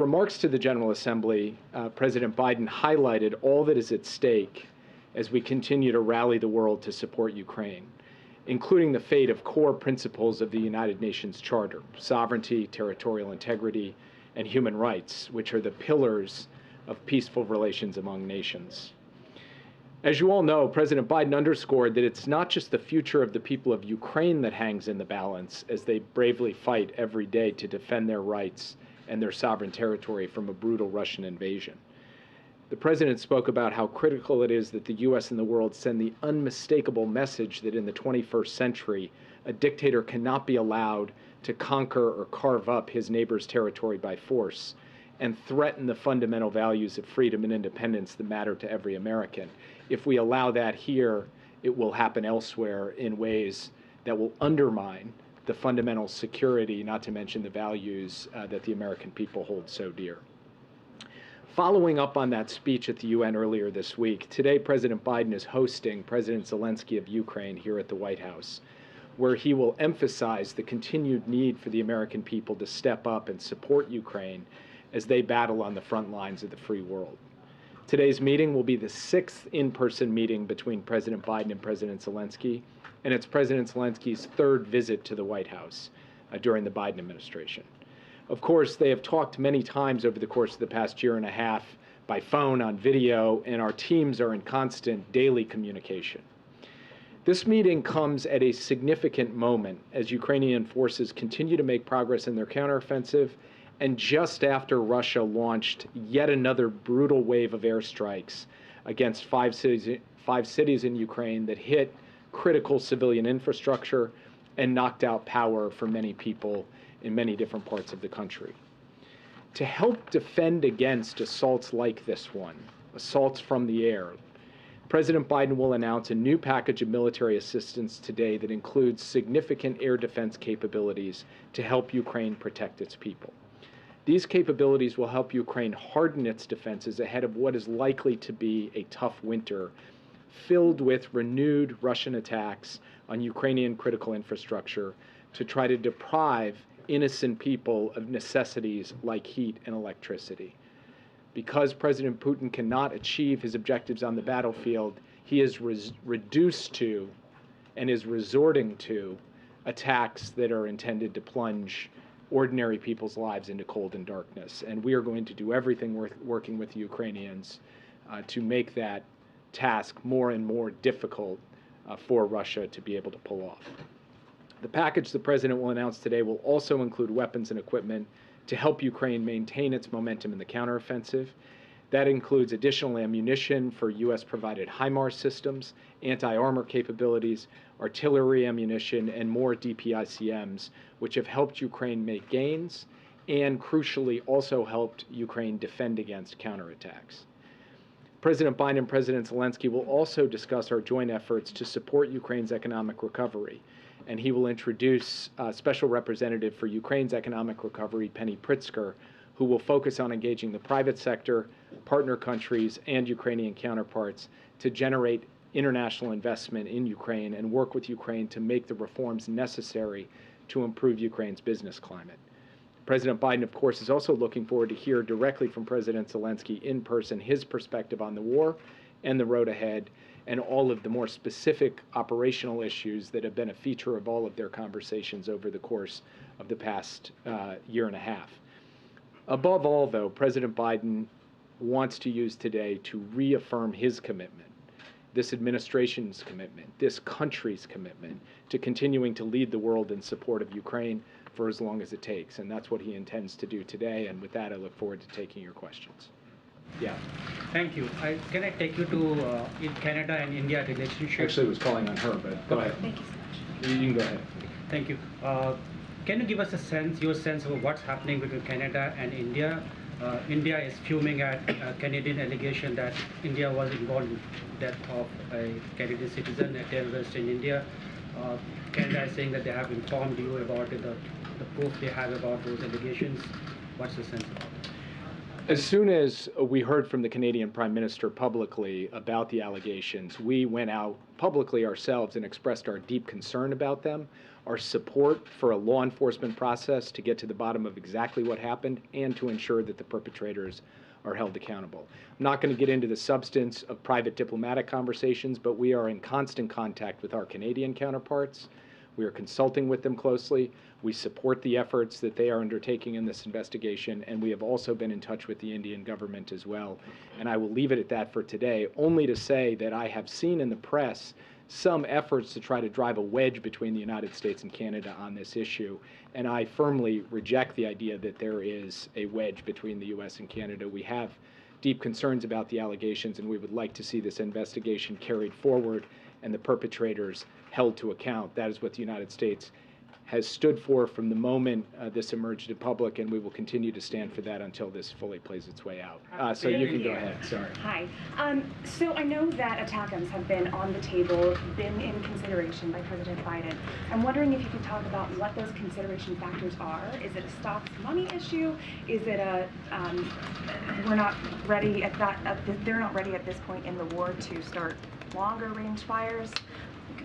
Remarks to the General Assembly, President Biden highlighted all that is at stake as we continue to rally the world to support Ukraine, including the fate of core principles of the United Nations Charter: sovereignty, territorial integrity, and human rights, which are the pillars of peaceful relations among nations. As you all know, President Biden underscored that it's not just the future of the people of Ukraine that hangs in the balance as they bravely fight every day to defend their rights and their sovereign territory from a brutal Russian invasion. The president spoke about how critical it is that the U.S. and the world send the unmistakable message that in the 21st century, a dictator cannot be allowed to conquer or carve up his neighbor's territory by force and threaten the fundamental values of freedom and independence that matter to every American. If we allow that here, it will happen elsewhere in ways that will undermine the fundamental security, not to mention the values that the American people hold so dear. Following up on that speech at the UN earlier this week, today President Biden is hosting President Zelenskyy of Ukraine here at the White House, where he will emphasize the continued need for the American people to step up and support Ukraine as they battle on the front lines of the free world. Today's meeting will be the 6th in-person meeting between President Biden and President Zelenskyy, and it's President Zelenskyy's 3rd visit to the White House during the Biden administration. Of course, they have talked many times over the course of the past year and a half by phone, on video, and our teams are in constant daily communication. This meeting comes at a significant moment as Ukrainian forces continue to make progress in their counteroffensive, and just after Russia launched yet another brutal wave of airstrikes against five cities in Ukraine that hit critical civilian infrastructure and knocked out power for many people in many different parts of the country. To help defend against assaults like this one, assaults from the air, President Biden will announce a new package of military assistance today that includes significant air defense capabilities to help Ukraine protect its people. These capabilities will help Ukraine harden its defenses ahead of what is likely to be a tough winter, filled with renewed Russian attacks on Ukrainian critical infrastructure to try to deprive innocent people of necessities like heat and electricity. Because President Putin cannot achieve his objectives on the battlefield, he is reduced to and is resorting to attacks that are intended to plunge ordinary people's lives into cold and darkness. And we are going to do everything working with the Ukrainians to make that task more and more difficult for Russia to be able to pull off. The package the president will announce today will also include weapons and equipment to help Ukraine maintain its momentum in the counteroffensive. That includes additional ammunition for U.S.-provided HIMARS systems, anti-armor capabilities, artillery ammunition, and more DPICMs, which have helped Ukraine make gains and, crucially, also helped Ukraine defend against counterattacks. President Biden and President Zelenskyy will also discuss our joint efforts to support Ukraine's economic recovery, and he will introduce Special Representative for Ukraine's economic recovery, Penny Pritzker, who will focus on engaging the private sector, partner countries, and Ukrainian counterparts to generate international investment in Ukraine and work with Ukraine to make the reforms necessary to improve Ukraine's business climate. President Biden, of course, is also looking forward to hear directly from President Zelenskyy in person his perspective on the war and the road ahead, and all of the more specific operational issues that have been a feature of all of their conversations over the course of the past year and a half. Above all, though, President Biden wants to use today to reaffirm his commitment, this administration's commitment, this country's commitment to continuing to lead the world in support of Ukraine for as long as it takes. And that's what he intends to do today. And with that, I look forward to taking your questions. Yeah. Thank you. Can I take you to in Canada and India relationship? Actually, I was calling on her, but go ahead. Thank you so much. You can go ahead. Thank you. Can you give us a sense, your sense of what's happening between Canada and India? India is fuming at a Canadian allegation that India was involved in the death of a Canadian citizen, a terrorist in India. Canada is saying that they have informed you about it, the proof they have about those allegations. What's the sense about it? As soon as we heard from the Canadian Prime Minister publicly about the allegations, we went out publicly ourselves and expressed our deep concern about them. our support for a law enforcement process to get to the bottom of exactly what happened and to ensure that the perpetrators are held accountable. I'm not going to get into the substance of private diplomatic conversations, but we are in constant contact with our Canadian counterparts. We are consulting with them closely. We support the efforts that they are undertaking in this investigation, and we have also been in touch with the Indian government as well. And I will leave it at that for today, only to say that I have seen in the press some efforts to try to drive a wedge between the United States and Canada on this issue, and I firmly reject the idea that there is a wedge between the U.S. and Canada. We have deep concerns about the allegations, and we would like to see this investigation carried forward and the perpetrators held to account. That is what the United States has stood for from the moment this emerged in public, and we will continue to stand for that until this fully plays its way out. So you can go ahead. Sorry. Hi. So I know that ATACMs have been on the table, been in consideration by President Biden. I'm wondering if you could talk about what those consideration factors are. Is it a stocks money issue? Is it a we're not ready at that? They're not ready at this point in the war to start longer range fires?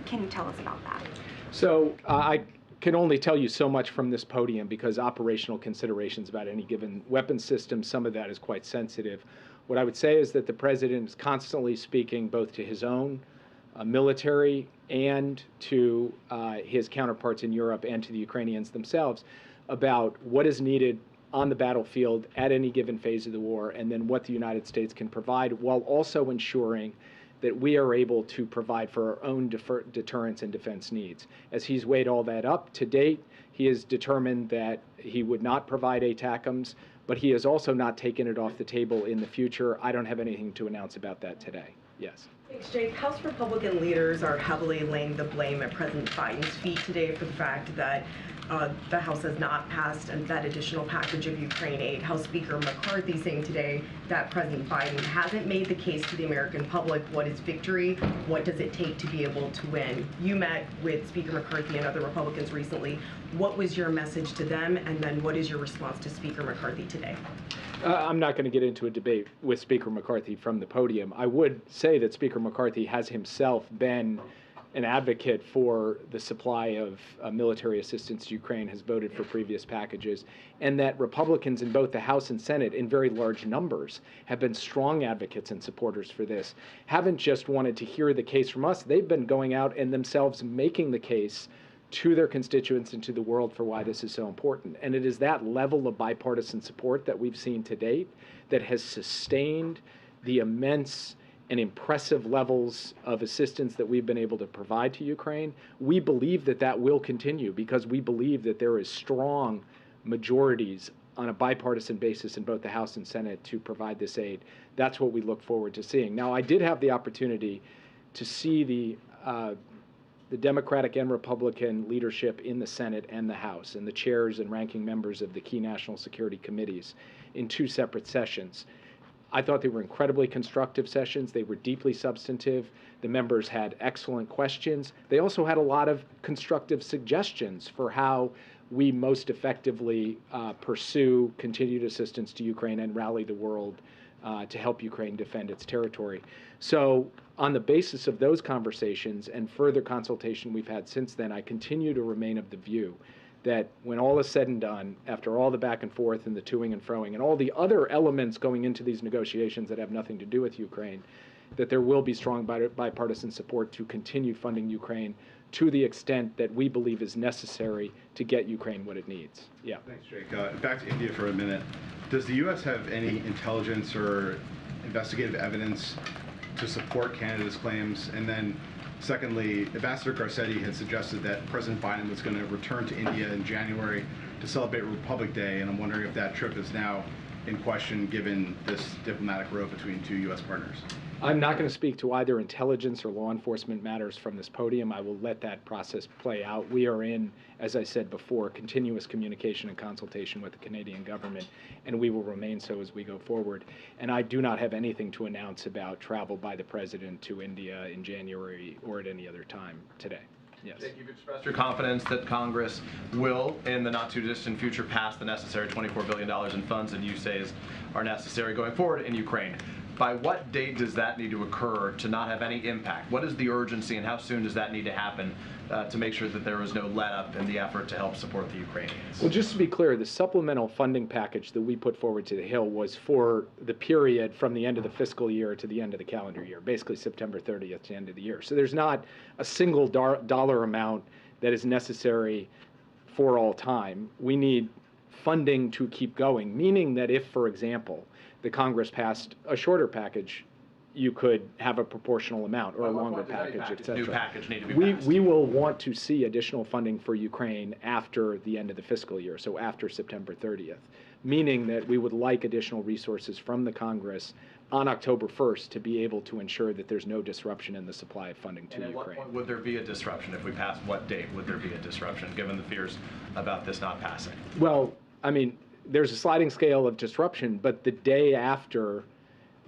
Can you tell us about that? So I can only tell you so much from this podium because operational considerations about any given weapon system, some of that is quite sensitive. What I would say is that the president is constantly speaking both to his own military and to his counterparts in Europe and to the Ukrainians themselves about what is needed on the battlefield at any given phase of the war, and then what the United States can provide, while also ensuring that we are able to provide for our own deterrence and defense needs. As he's weighed all that up to date, he has determined that he would not provide ATACMs, but he has also not taken it off the table in the future. I don't have anything to announce about that today. Yes. Thanks, Jake. House Republican leaders are heavily laying the blame at President Biden's feet today for the fact that the House has not passed that additional package of Ukraine aid. House Speaker McCarthy saying today that President Biden hasn't made the case to the American public. What is victory? What does it take to be able to win? You met with Speaker McCarthy and other Republicans recently. What was your message to them, and then what is your response to Speaker McCarthy today? I'm not going to get into a debate with Speaker McCarthy from the podium. I would say that Speaker McCarthy has himself been an advocate for the supply of military assistance to Ukraine, has voted for previous packages, and that Republicans in both the House and Senate, in very large numbers, have been strong advocates and supporters for this. Haven't just wanted to hear the case from us, they've been going out and themselves making the case to their constituents and to the world for why this is so important. And it is that level of bipartisan support that we've seen to date that has sustained the immense and impressive levels of assistance that we've been able to provide to Ukraine. We believe that that will continue because we believe that there is strong majorities on a bipartisan basis in both the House and Senate to provide this aid. That's what we look forward to seeing. Now, I did have the opportunity to see the Democratic and Republican leadership in the Senate and the House, and the chairs and ranking members of the key national security committees in two separate sessions. I thought they were incredibly constructive sessions. They were deeply substantive. The members had excellent questions. They also had a lot of constructive suggestions for how we most effectively pursue continued assistance to Ukraine and rally the world to help Ukraine defend its territory. So on the basis of those conversations and further consultation we've had since then, I continue to remain of the view that when all is said and done, after all the back and forth and the toing and froing and all the other elements going into these negotiations that have nothing to do with Ukraine, that there will be strong bipartisan support to continue funding Ukraine to the extent that we believe is necessary to get Ukraine what it needs. Yeah. Thanks, Jake. Back to India for a minute. Does the U.S. have any intelligence or investigative evidence to support Canada's claims? And then secondly, Ambassador Garcetti had suggested that President Biden was going to return to India in January to celebrate Republic Day, and I'm wondering if that trip is now in question given this diplomatic row between two U.S. partners. I'm not going to speak to either intelligence or law enforcement matters from this podium. I will let that process play out. We are in, as I said before, continuous communication and consultation with the Canadian government, and we will remain so as we go forward. And I do not have anything to announce about travel by the President to India in January or at any other time today. Yes. Jake, you've expressed your confidence that Congress will, in the not-too-distant future, pass the necessary $24 billion in funds that you say are necessary going forward in Ukraine. By what date does that need to occur to not have any impact? What is the urgency and how soon does that need to happen to make sure that there is no let-up in the effort to help support the Ukrainians? Well, just to be clear, the supplemental funding package that we put forward to the Hill was for the period from the end of the fiscal year to the end of the calendar year, basically September 30th to the end of the year. So there's not a single dollar amount that is necessary for all time. We need funding to keep going, meaning that if, for example, the Congress passed a shorter package, you could have a proportional amount or a longer package, et cetera. New package need to be passed? We will want to see additional funding for Ukraine after the end of the fiscal year, so after September 30th, meaning that we would like additional resources from the Congress on October 1st to be able to ensure that there's no disruption in the supply of funding to And at Ukraine. what point would there be a disruption? If we pass, what date would there be a disruption, given the fears about this not passing? Well, I mean, there's a sliding scale of disruption, but the day after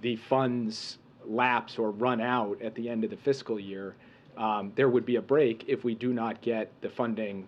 the funds lapse or run out at the end of the fiscal year, there would be a break if we do not get the funding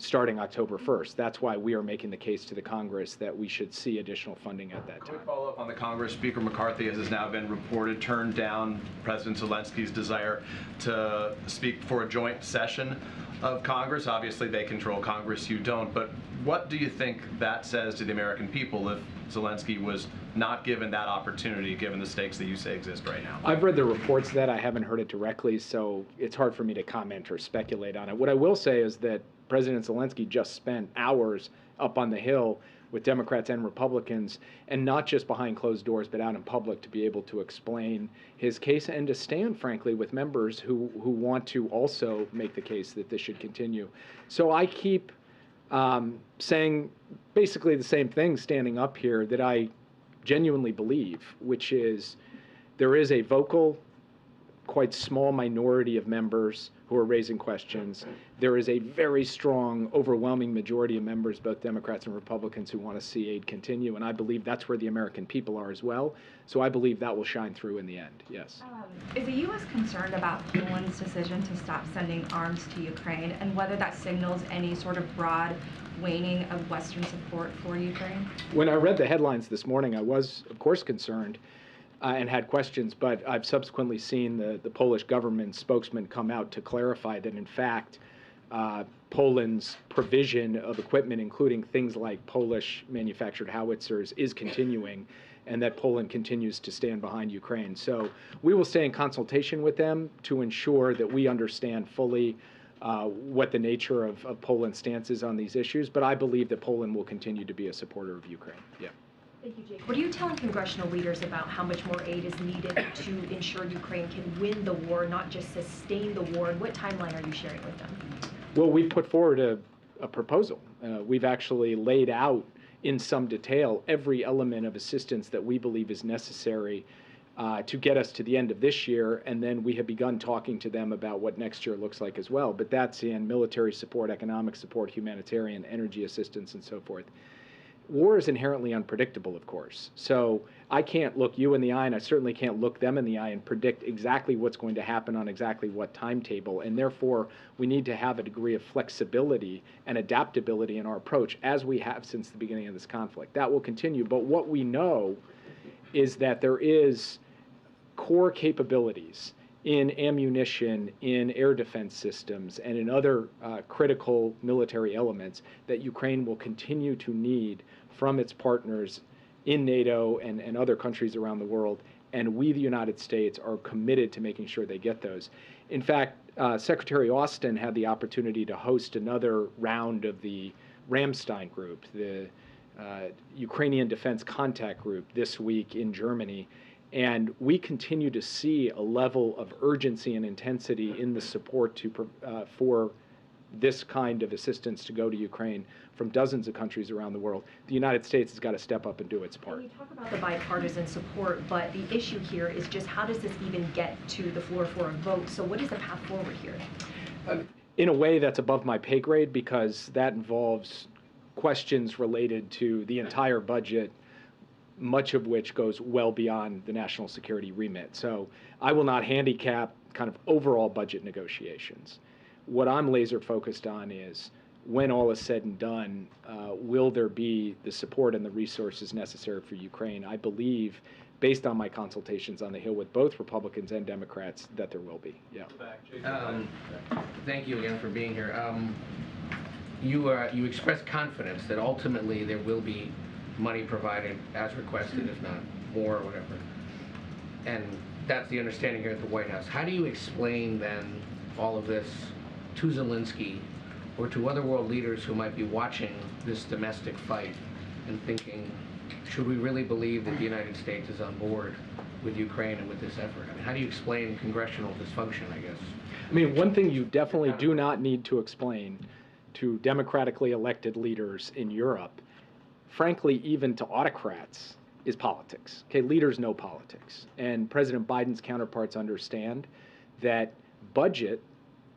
starting October 1st. That's why we are making the case to the Congress that we should see additional funding at that time. Quick follow-up on the Congress. Speaker McCarthy, as has now been reported, turned down President Zelensky's desire to speak for a joint session of Congress. Obviously, they control Congress, you don't. But what do you think that says to the American people if Zelenskyy was not given that opportunity, given the stakes that you say exist right now? I've read the reports that. I haven't heard it directly, so it's hard for me to comment or speculate on it. What I will say is that President Zelenskyy just spent hours up on the Hill with Democrats and Republicans, and not just behind closed doors, but out in public to be able to explain his case and to stand, frankly, with members who want to also make the case that this should continue. So I keep saying basically the same thing standing up here that I genuinely believe, which is there is a vocal, quite small minority of members who are raising questions. There is a very strong, overwhelming majority of members, both Democrats and Republicans, who want to see aid continue, and I believe that's where the American people are as well. So I believe that will shine through in the end, yes. Is the U.S. concerned about Poland's decision to stop sending arms to Ukraine, and whether that signals any sort of broad waning of Western support for Ukraine? When I read the headlines this morning, I was, of course, concerned and had questions, but I've subsequently seen the Polish government spokesman come out to clarify that, in fact, Poland's provision of equipment, including things like Polish manufactured howitzers, is continuing, and that Poland continues to stand behind Ukraine. So we will stay in consultation with them to ensure that we understand fully what the nature of Poland's stance is on these issues, but I believe that Poland will continue to be a supporter of Ukraine. Yeah. Thank you, Jake. What are you telling congressional leaders about how much more aid is needed to ensure Ukraine can win the war, not just sustain the war, and what timeline are you sharing with them? Well, we put forward a proposal. We've actually laid out in some detail every element of assistance that we believe is necessary to get us to the end of this year, and then we have begun talking to them about what next year looks like as well. But that's in military support, economic support, humanitarian, energy assistance, and so forth. War is inherently unpredictable, of course. So I can't look you in the eye, and I certainly can't look them in the eye and predict exactly what's going to happen on exactly what timetable. And therefore, we need to have a degree of flexibility and adaptability in our approach, as we have since the beginning of this conflict. That will continue. But what we know is that there is core capabilities in ammunition, in air defense systems, and in other critical military elements that Ukraine will continue to need from its partners in NATO and other countries around the world. And we, the United States, are committed to making sure they get those. In fact, Secretary Austin had the opportunity to host another round of the Ramstein Group, the Ukrainian Defense Contact Group, this week in Germany. And we continue to see a level of urgency and intensity in the support for this kind of assistance to go to Ukraine from dozens of countries around the world. The United States has got to step up and do its part. And you talk about the bipartisan support, but the issue here is just how does this even get to the floor for a vote? So what is the path forward here? In a way, that's above my pay grade, because that involves questions related to the entire budget, much of which goes well beyond the national security remit. So I will not handicap kind of overall budget negotiations. What I'm laser focused on is when all is said and done, will there be the support and the resources necessary for Ukraine? I believe, based on my consultations on the Hill with both Republicans and Democrats, that there will be. Yeah. Thank you again for being here. You expressed confidence that ultimately there will be money provided as requested, if not more or whatever. And that's the understanding here at the White House. How do you explain then all of this to Zelenskyy or to other world leaders who might be watching this domestic fight and thinking, should we really believe that the United States is on board with Ukraine and with this effort? I mean, how do you explain congressional dysfunction, I guess? I mean, one thing you definitely do not need to explain to democratically elected leaders in Europe, frankly, even to autocrats, is politics. Okay, leaders know politics. And President Biden's counterparts understand that budget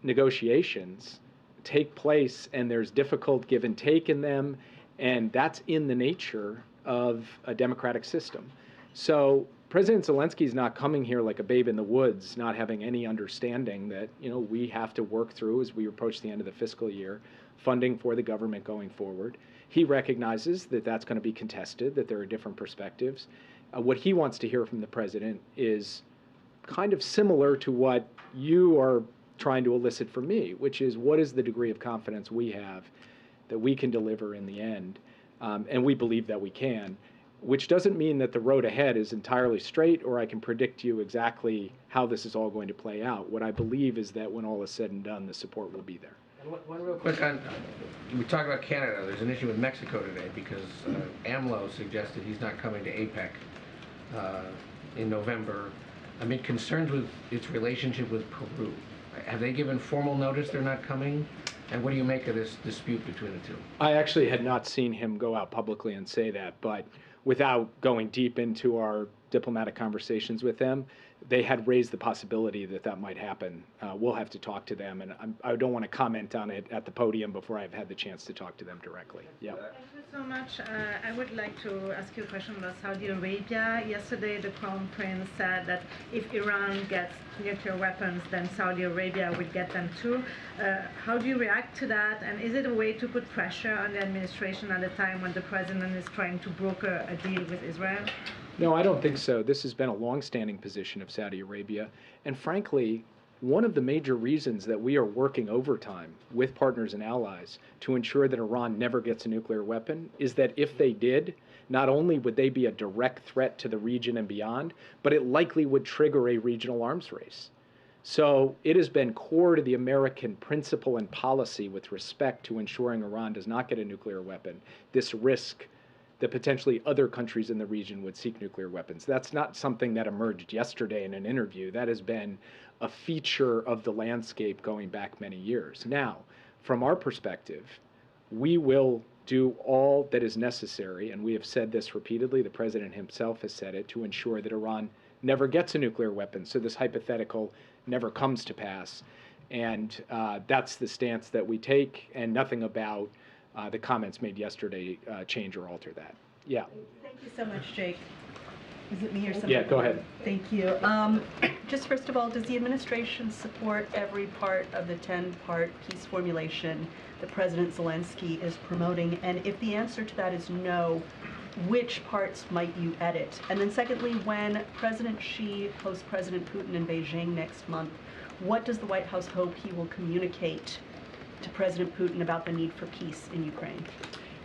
negotiations take place and there's difficult give and take in them, and that's in the nature of a democratic system. So President Zelenskyy is not coming here like a babe in the woods, not having any understanding that, we have to work through as we approach the end of the fiscal year, funding for the government going forward. He recognizes that that's going to be contested, that there are different perspectives. What he wants to hear from the president is kind of similar to what you are trying to elicit from me, which is what is the degree of confidence we have that we can deliver in the end, and we believe that we can, which doesn't mean that the road ahead is entirely straight or I can predict to you exactly how this is all going to play out. What I believe is that when all is said and done, the support will be there. And one real quick on, we talk about Canada. There's an issue with Mexico today because AMLO suggested he's not coming to APEC in November amid concerns with its relationship with Peru. Have they given formal notice they're not coming? And what do you make of this dispute between the two? I actually had not seen him go out publicly and say that, but without going deep into our diplomatic conversations with them, they had raised the possibility that that might happen. We'll have to talk to them, and I don't want to comment on it at the podium before I've had the chance to talk to them directly. Yeah. Thank you so much. I would like to ask you a question about Saudi Arabia. Yesterday, the Crown Prince said that if Iran gets nuclear weapons, then Saudi Arabia would get them too. How do you react to that? And is it a way to put pressure on the administration at a time when the president is trying to broker a deal with Israel? No, I don't think so. This has been a long-standing position of Saudi Arabia. And frankly, one of the major reasons that we are working overtime with partners and allies to ensure that Iran never gets a nuclear weapon is that if they did, not only would they be a direct threat to the region and beyond, but it likely would trigger a regional arms race. So it has been core to the American principle and policy with respect to ensuring Iran does not get a nuclear weapon, this risk that potentially other countries in the region would seek nuclear weapons. That's not something that emerged yesterday in an interview. That has been a feature of the landscape going back many years. Now, from our perspective, we will do all that is necessary, and we have said this repeatedly, the president himself has said it, to ensure that Iran never gets a nuclear weapon, so this hypothetical never comes to pass. And that's the stance that we take, and nothing about the comments made yesterday change or alter that. Yeah. Thank you so much, Jake. Is it me or something? Yeah, go ahead. Thank you. Just first of all, does the administration support every part of the 10-part peace formulation that President Zelenskyy is promoting? And if the answer to that is no, which parts might you edit? And then secondly, when President Xi hosts President Putin in Beijing next month, what does the White House hope he will communicate to President Putin about the need for peace in Ukraine?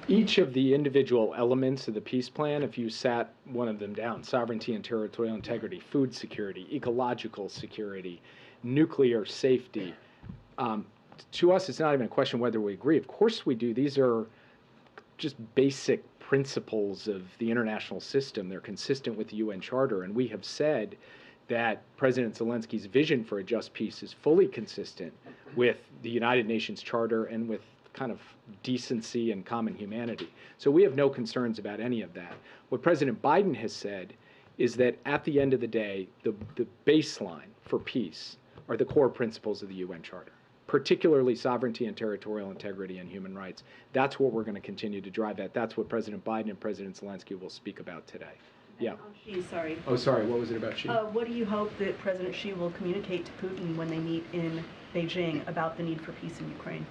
Each of the individual elements of the peace plan, if you sat one of them down, sovereignty and territorial integrity, food security, ecological security, nuclear safety, to us, it's not even a question whether we agree. Of course we do. These are just basic principles of the international system. They're consistent with the UN Charter, and we have said that President Zelensky's vision for a just peace is fully consistent with the United Nations Charter and with kind of decency and common humanity. So we have no concerns about any of that. What President Biden has said is that at the end of the day, the baseline for peace are the core principles of the UN Charter, particularly sovereignty and territorial integrity and human rights. That's what we're going to continue to drive at. That's what President Biden and President Zelenskyy will speak about today. Yeah. Xi, sorry. Oh, sorry. What was it about Xi? What do you hope that President Xi will communicate to Putin when they meet in Beijing about the need for peace in Ukraine?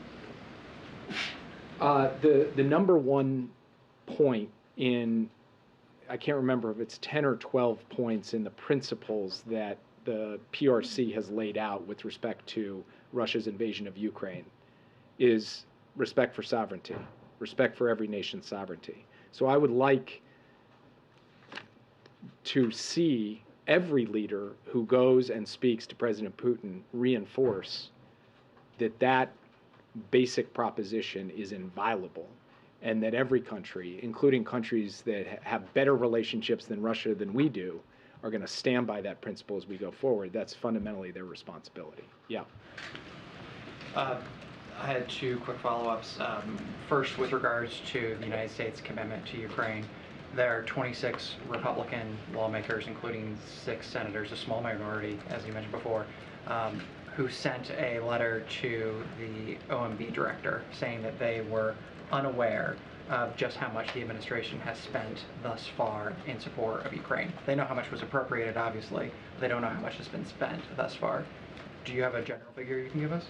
The number one point in, I can't remember if it's 10 or 12 points in the principles that the PRC has laid out with respect to Russia's invasion of Ukraine is respect for sovereignty, respect for every nation's sovereignty. So I would like to see every leader who goes and speaks to President Putin reinforce that that basic proposition is inviolable, and that every country, including countries that have better relationships than Russia than we do, are going to stand by that principle as we go forward. That's fundamentally their responsibility. Yeah. I had two quick follow-ups. First, with regards to the United States' commitment to Ukraine, there are 26 Republican lawmakers, including 6 senators, a small minority, as you mentioned before, who sent a letter to the OMB director saying that they were unaware of just how much the administration has spent thus far in support of Ukraine. They know how much was appropriated, obviously, but they don't know how much has been spent thus far. Do you have a general figure you can give us?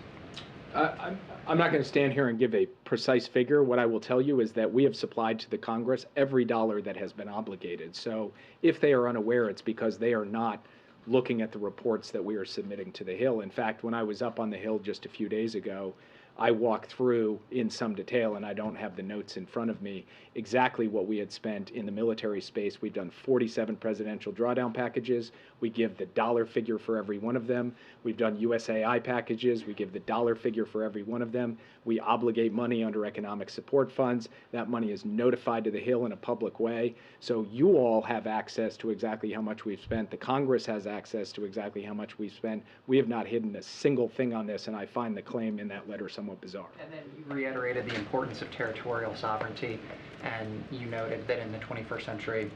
I'm not going to stand here and give a precise figure. What I will tell you is that we have supplied to the Congress every dollar that has been obligated. So if they are unaware, it's because they are not looking at the reports that we are submitting to the Hill. In fact, when I was up on the Hill just a few days ago, I walked through in some detail, and I don't have the notes in front of me, exactly what we had spent in the military space. We've done 47 presidential drawdown packages. We give the dollar figure for every one of them. We've done USAI packages. We give the dollar figure for every one of them. We obligate money under economic support funds. That money is notified to the Hill in a public way. So you all have access to exactly how much we've spent. The Congress has access to exactly how much we've spent. We have not hidden a single thing on this, and I find the claim in that letter somewhat bizarre. And then you reiterated the importance of territorial sovereignty, and you noted that in the 21st century,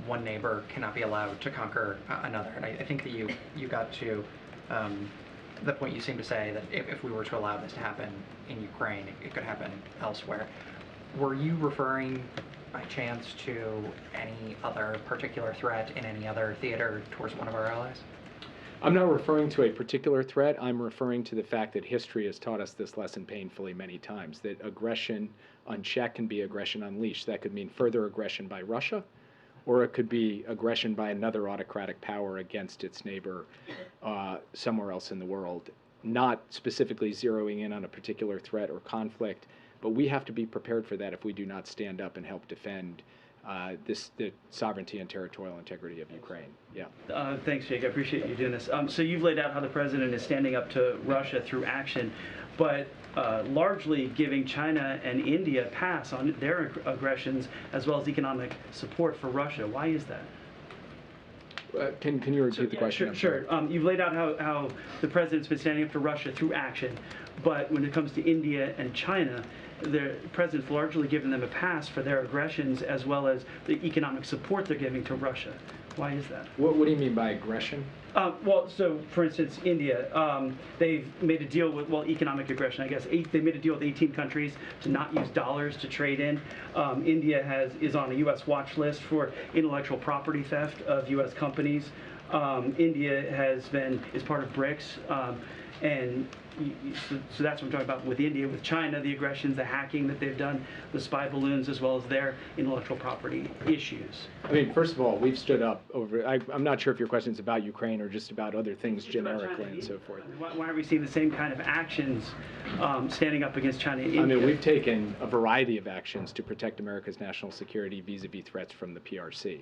one neighbor cannot be allowed to conquer another. And I think that you got to the point you seem to say that if we were to allow this to happen in Ukraine, it could happen elsewhere. Were you referring by chance to any other particular threat in any other theater towards one of our allies? I'm not referring to a particular threat. I'm referring to the fact that history has taught us this lesson painfully many times, that aggression unchecked can be aggression unleashed. That could mean further aggression by Russia, or it could be aggression by another autocratic power against its neighbor somewhere else in the world, not specifically zeroing in on a particular threat or conflict, but we have to be prepared for that if we do not stand up and help defend the sovereignty and territorial integrity of Ukraine. Yeah. Thanks, Jake. I appreciate you doing this. So you've laid out how the president is standing up to Russia through action, but largely giving China and India a pass on their aggressions as well as economic support for Russia. Why is that? Can you repeat the question? Sure. You've laid out how the president's been standing up to Russia through action, but when it comes to India and China, the president's largely given them a pass for their aggressions as well as the economic support they're giving to Russia. Why is that? What do you mean by aggression? Well, so for instance, India, they've made a deal with, economic aggression, I guess. They made a deal with 18 countries to not use dollars to trade in. India is on a U.S. watch list for intellectual property theft of U.S. companies. India is part of BRICS, and so that's what I'm talking about with India. With China, the aggressions, the hacking that they've done, the spy balloons, as well as their intellectual property issues. I mean, first of all, we've stood up over, I'm not sure if your question is about Ukraine or just about other things generically and so forth. Why are we seeing the same kind of actions standing up against China and India? I mean, we've taken a variety of actions to protect America's national security vis-a-vis threats from the PRC.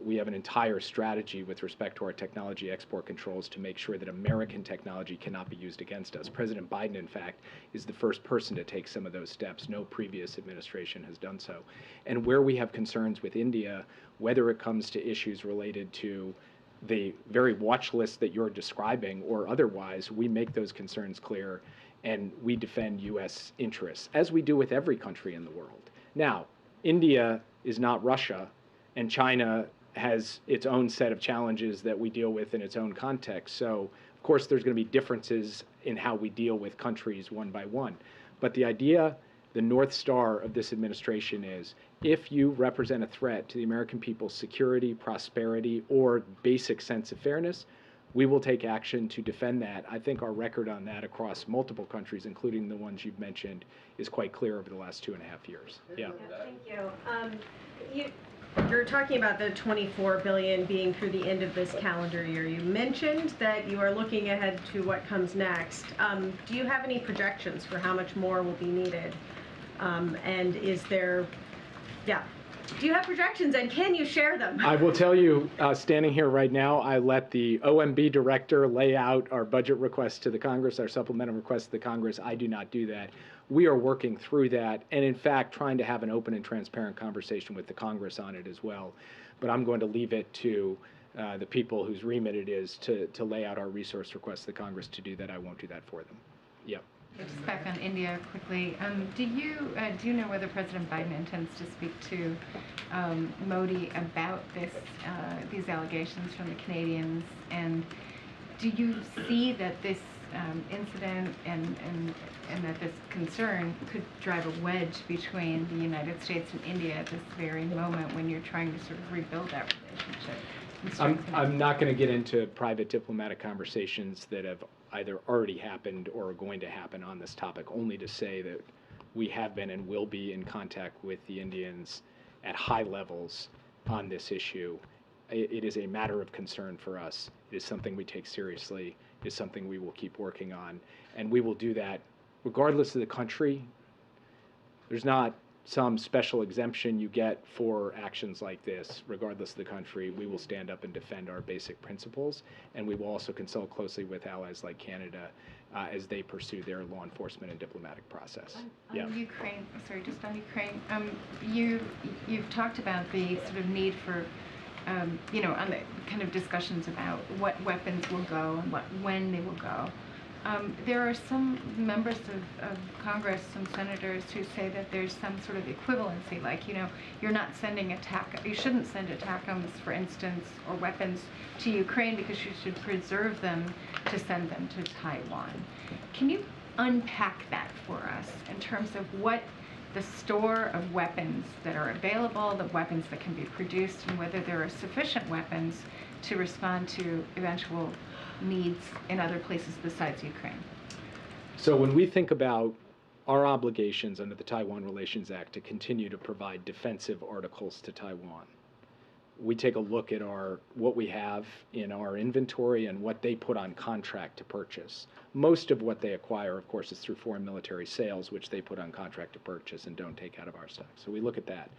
We have an entire strategy with respect to our technology export controls to make sure that American technology cannot be used against us. President Biden, in fact, is the first person to take some of those steps. No previous administration has done so. And where we have concerns with India, whether it comes to issues related to the very watch list that you're describing or otherwise, we make those concerns clear and we defend U.S. interests, as we do with every country in the world. Now, India is not Russia, and China has its own set of challenges that we deal with in its own context. So, of course, there's going to be differences in how we deal with countries one by one. But the idea, the North Star of this administration is, if you represent a threat to the American people's security, prosperity, or basic sense of fairness, we will take action to defend that. I think our record on that across multiple countries, including the ones you've mentioned, is quite clear over the last 2.5 years. Yeah. Thank you. You're talking about the $24 billion being through the end of this calendar year. You mentioned that you are looking ahead to what comes next. Do you have any projections for how much more will be needed? And is there, do you have projections, and can you share them? I will tell you, standing here right now, I let the OMB director lay out our budget requests to the Congress, our supplemental requests to the Congress. I do not do that. We are working through that, and in fact, trying to have an open and transparent conversation with the Congress on it as well. But I'm going to leave it to the people whose remit it is to lay out our resource requests to the Congress to do that. I won't do that for them. Yep. Just back on India quickly. Do you know whether President Biden intends to speak to Modi about these allegations from the Canadians? And do you see that this incident and that this concern could drive a wedge between the United States and India at this very moment when you're trying to sort of rebuild that relationship? I'm not going to get into private diplomatic conversations that have either already happened or are going to happen on this topic, only to say that we have been and will be in contact with the Indians at high levels on this issue. It is a matter of concern for us. It is something we take seriously. It is something we will keep working on. And we will do that regardless of the country. There's not some special exemption you get for actions like this. Regardless of the country, we will stand up and defend our basic principles, and we will also consult closely with allies like Canada as they pursue their law enforcement and diplomatic process. On Ukraine, sorry, just on Ukraine, you've talked about the sort of need for, on the kind of discussions about what weapons will go and when they will go. There are some members of Congress, some senators, who say that there's some sort of equivalency, like, you're not sending you shouldn't send ATACMS, for instance, or weapons to Ukraine because you should preserve them to send them to Taiwan. Can you unpack that for us in terms of what the store of weapons that are available, the weapons that can be produced, and whether there are sufficient weapons to respond to eventual needs in other places besides Ukraine? So when we think about our obligations under the Taiwan Relations Act to continue to provide defensive articles to Taiwan, we take a look at what we have in our inventory and what they put on contract to purchase. Most of what they acquire, of course, is through foreign military sales, which they put on contract to purchase and don't take out of our stock. So we look at that.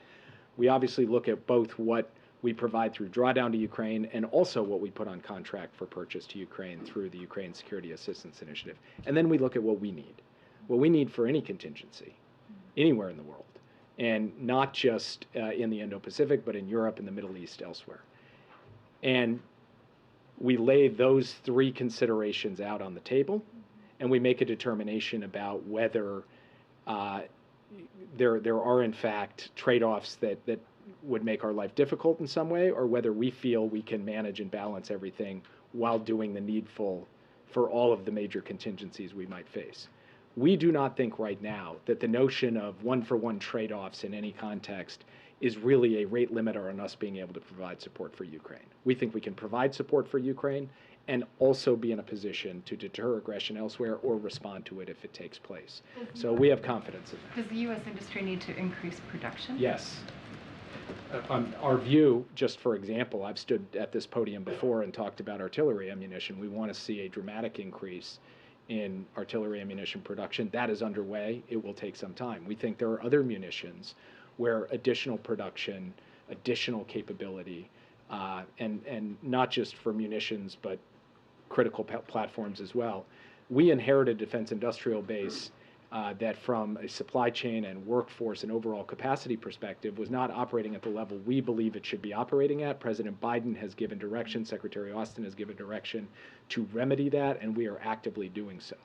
We obviously look at both what we provide through drawdown to Ukraine and also what we put on contract for purchase to Ukraine through the Ukraine Security Assistance Initiative. And then we look at what we need for any contingency anywhere in the world, and not just in the Indo-Pacific, but in Europe, in the Middle East, elsewhere. And we lay those three considerations out on the table, and we make a determination about whether there are, in fact, trade-offs that would make our life difficult in some way, or whether we feel we can manage and balance everything while doing the needful for all of the major contingencies we might face. We do not think right now that the notion of one-for-one trade-offs in any context is really a rate limiter on us being able to provide support for Ukraine. We think we can provide support for Ukraine and also be in a position to deter aggression elsewhere or respond to it if it takes place. So we have confidence in that. Does the U.S. industry need to increase production? Yes. Our view, just for example, I've stood at this podium before and talked about artillery ammunition. We want to see a dramatic increase in artillery ammunition production. That is underway. It will take some time. We think there are other munitions where additional production, additional capability, and not just for munitions, but critical platforms as well. We inherited a defense industrial base that from a supply chain and workforce and overall capacity perspective was not operating at the level we believe it should be operating at. President Biden has given direction, Secretary Austin has given direction to remedy that, and we are actively doing so.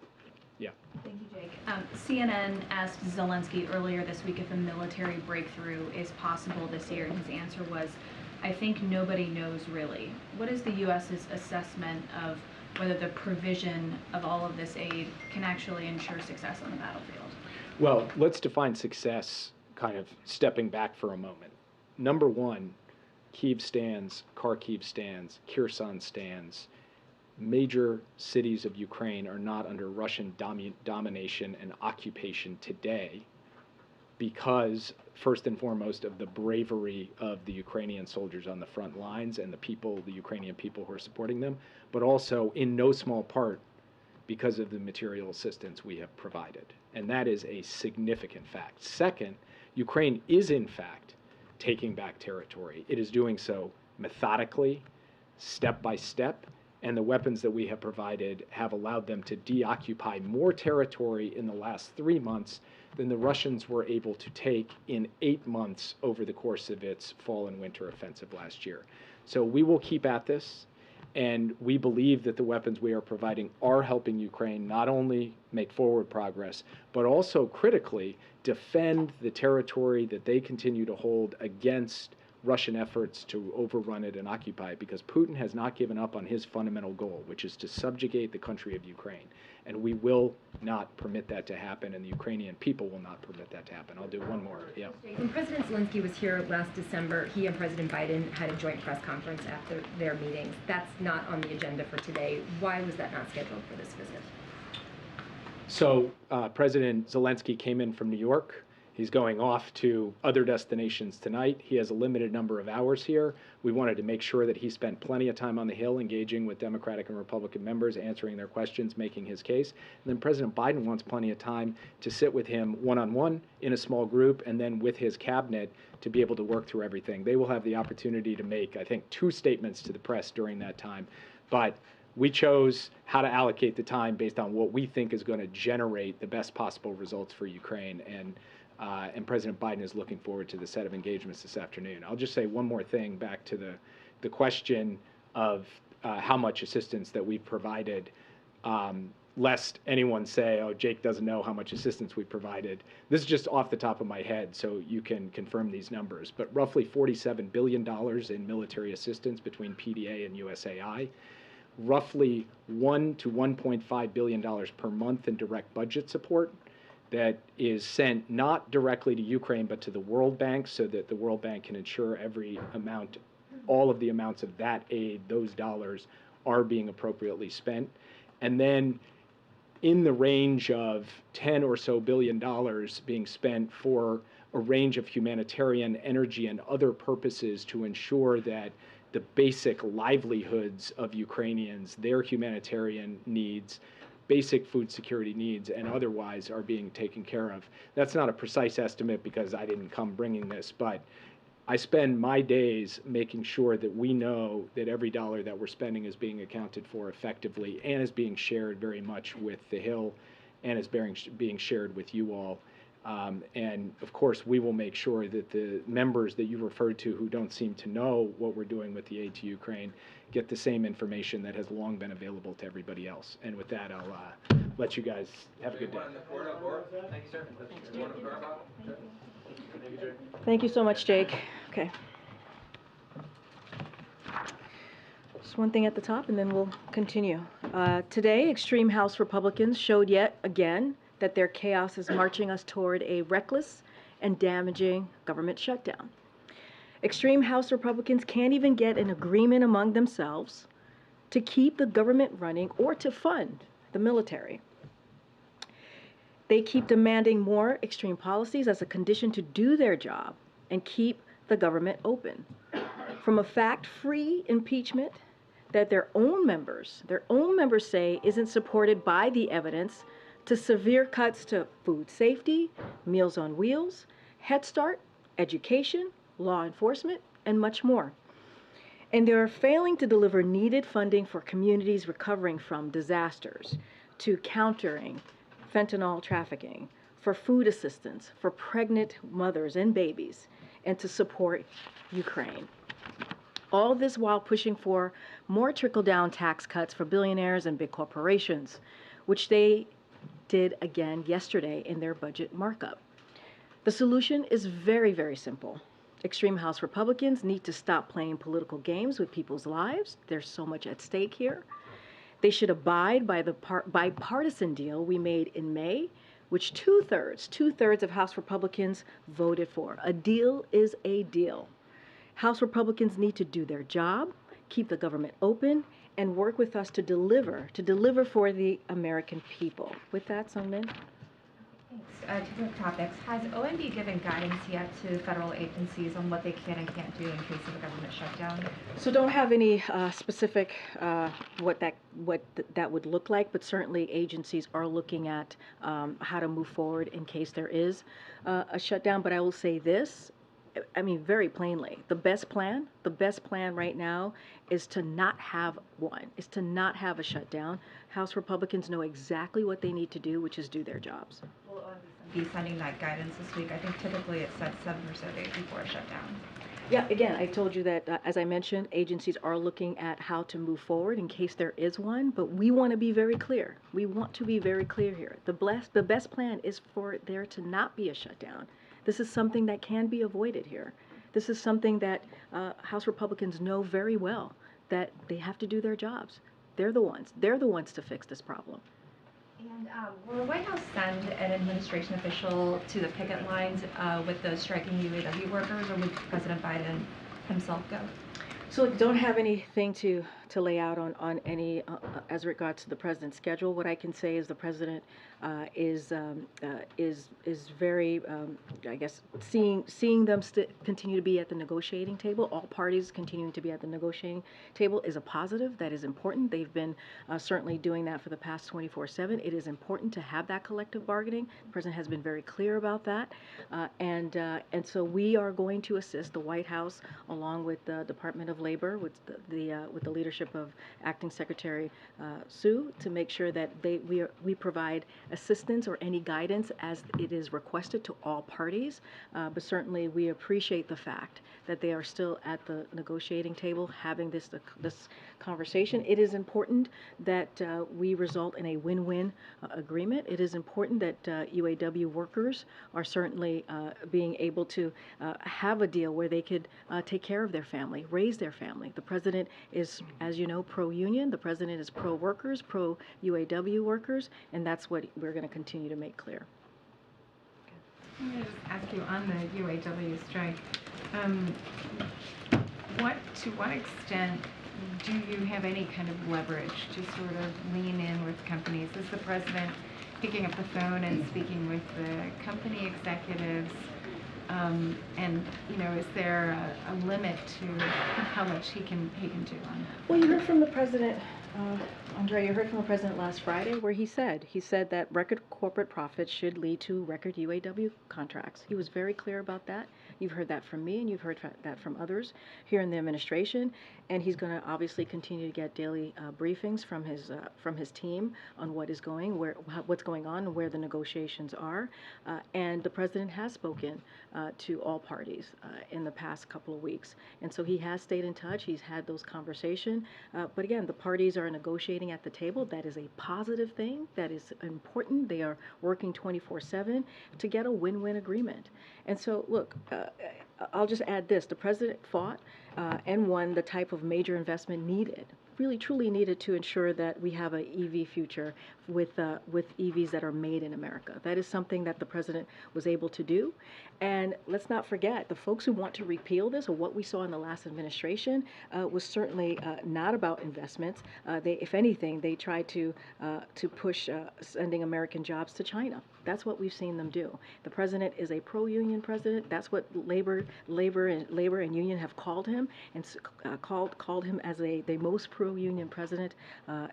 Yeah. Thank you, Jake. CNN asked Zelenskyy earlier this week if a military breakthrough is possible this year, and his answer was, I think nobody knows really. What is the U.S.'s assessment of whether the provision of all of this aid can actually ensure success on the battlefield? Well, let's define success kind of stepping back for a moment. Number one, Kyiv stands, Kharkiv stands, Kherson stands. major cities of Ukraine are not under Russian domination and occupation today because, first and foremost, of the bravery of the Ukrainian soldiers on the front lines and the people, the Ukrainian people who are supporting them, but also in no small part because of the material assistance we have provided. And that is a significant fact. Second, Ukraine is in fact taking back territory. It is doing so methodically, step by step, and the weapons that we have provided have allowed them to deoccupy more territory in the last 3 months than the Russians were able to take in 8 months over the course of its fall and winter offensive last year. So we will keep at this, and we believe that the weapons we are providing are helping Ukraine not only make forward progress, but also critically defend the territory that they continue to hold against Russian efforts to overrun it and occupy it, because Putin has not given up on his fundamental goal, which is to subjugate the country of Ukraine. And we will not permit that to happen, and the Ukrainian people will not permit that to happen. I'll do one more. Yeah. When President Zelenskyy was here last December, he and President Biden had a joint press conference after their meetings. That's not on the agenda for today. Why was that not scheduled for this visit? So President Zelenskyy came in from New York. He's going off to other destinations tonight. He has a limited number of hours here. We wanted to make sure that he spent plenty of time on the Hill engaging with Democratic and Republican members, answering their questions, making his case. And then President Biden wants plenty of time to sit with him one-on-one in a small group and then with his cabinet to be able to work through everything. They will have the opportunity to make, I think, 2 statements to the press during that time. But we chose how to allocate the time based on what we think is going to generate the best possible results for Ukraine. And President Biden is looking forward to the set of engagements this afternoon. I'll just say one more thing back to the question of how much assistance that we've provided, lest anyone say, oh, Jake doesn't know how much assistance we've provided. This is just off the top of my head, so you can confirm these numbers. But roughly $47 billion in military assistance between PDA and USAI. Roughly $1 to $1.5 billion per month in direct budget support that is sent not directly to Ukraine, but to the World Bank, so that the World Bank can ensure every amount, all of the amounts of that aid, those dollars, are being appropriately spent. And then in the range of $10 or so billion being spent for a range of humanitarian, energy, and other purposes to ensure that the basic livelihoods of Ukrainians, their humanitarian needs, basic food security needs, and otherwise are being taken care of. That's not a precise estimate because I didn't come bringing this, but I spend my days making sure that we know that every dollar that we're spending is being accounted for effectively and is being shared very much with the Hill and is being shared with you all. And of course, we will make sure that the members that you referred to who don't seem to know what we're doing with the aid to Ukraine get the same information that has long been available to everybody else. And with that, I'll let you guys have a good day. Thank you, sir. Thank you so much, Jake. Okay. Just one thing at the top, and then we'll continue. Today, extreme House Republicans showed yet again that their chaos is marching us toward a reckless and damaging government shutdown. Extreme House Republicans can't even get an agreement among themselves to keep the government running or to fund the military. They keep demanding more extreme policies as a condition to do their job and keep the government open. From a fact-free impeachment that their own members say isn't supported by the evidence, to severe cuts to food safety, Meals on Wheels, Head Start, education, law enforcement, and much more. And they're failing to deliver needed funding for communities recovering from disasters, to countering fentanyl trafficking, for food assistance for pregnant mothers and babies, and to support Ukraine. All this while pushing for more trickle-down tax cuts for billionaires and big corporations, which they did again yesterday in their budget markup. The solution is very, very simple. Extreme House Republicans need to stop playing political games with people's lives. There's so much at stake here. They should abide by the bipartisan deal we made in May, which two-thirds of House Republicans voted for. A deal is a deal. House Republicans need to do their job, keep the government open, and work with us to deliver for the American people. With that, Sungmin. Thanks. Two quick topics. Has OMB given guidance yet to federal agencies on what they can and can't do in case of a government shutdown? So don't have any specific what that would look like, but certainly agencies are looking at how to move forward in case there is a shutdown. But I will say this, I mean, very plainly, the best plan right now is to not have one, is to not have a shutdown. House Republicans know exactly what they need to do, which is do their jobs. Will OMB be sending that guidance this week? I think typically it's set 7 or so days before a shutdown. Yeah, again, I told you that, as I mentioned, agencies are looking at how to move forward in case there is one, but we want to be very clear. We want to be very clear here. The best plan is for there to not be a shutdown. This is something that can be avoided here. This is something that House Republicans know very well, that they have to do their jobs. They're the ones to fix this problem. And will the White House send an administration official to the picket lines with those striking UAW workers, or would President Biden himself go? So look, don't have anything to lay out on any as regards to the president's schedule. What I can say is the president is very, I guess, seeing them continue to be at the negotiating table. All parties continuing to be at the negotiating table is a positive. That is important. They've been certainly doing that for the past 24/7. It is important to have that collective bargaining. The president has been very clear about that, and so we are going to assist the White House along with the Department of Labor, with the leadership of Acting Secretary Sue, to make sure that we provide assistance or any guidance as it is requested to all parties. But certainly we appreciate the fact that they are still at the negotiating table having this conversation. It is important that we result in a win-win agreement. It is important that UAW workers are certainly being able to have a deal where they could take care of their family, raise their family. The president is, as you know, pro-union. The president is pro-workers, pro-UAW workers, and that's what we're going to continue to make clear. I'm going to just ask you on the UAW strike, to what extent do you have any kind of leverage to sort of lean in with companies? Is the president picking up the phone and speaking with the company executives? And is there a limit to how much he can do on that? Well, you heard from the president, Andre. You heard from the president last Friday, where he said that record corporate profits should lead to record UAW contracts. He was very clear about that. You've heard that from me, and you've heard that from others here in the administration. And he's going to obviously continue to get daily briefings from his team on what's going on, and where the negotiations are. And the president has spoken to all parties in the past couple of weeks, and so he has stayed in touch. He's had those conversations. But again, the parties are negotiating at the table. That is a positive thing. That is important. They are working 24/7 to get a win-win agreement. And so, look, I'll just add this. The president fought and won the type of major investment needed, really truly needed, to ensure that we have an EV future with EVs that are made in America. That is something that the president was able to do. And let's not forget, the folks who want to repeal this, or what we saw in the last administration, was certainly not about investments. If anything, they tried to push sending American jobs to China. That's what we've seen them do. The president is a pro-union president. That's what labor and union have called him, and called him as the most pro-union president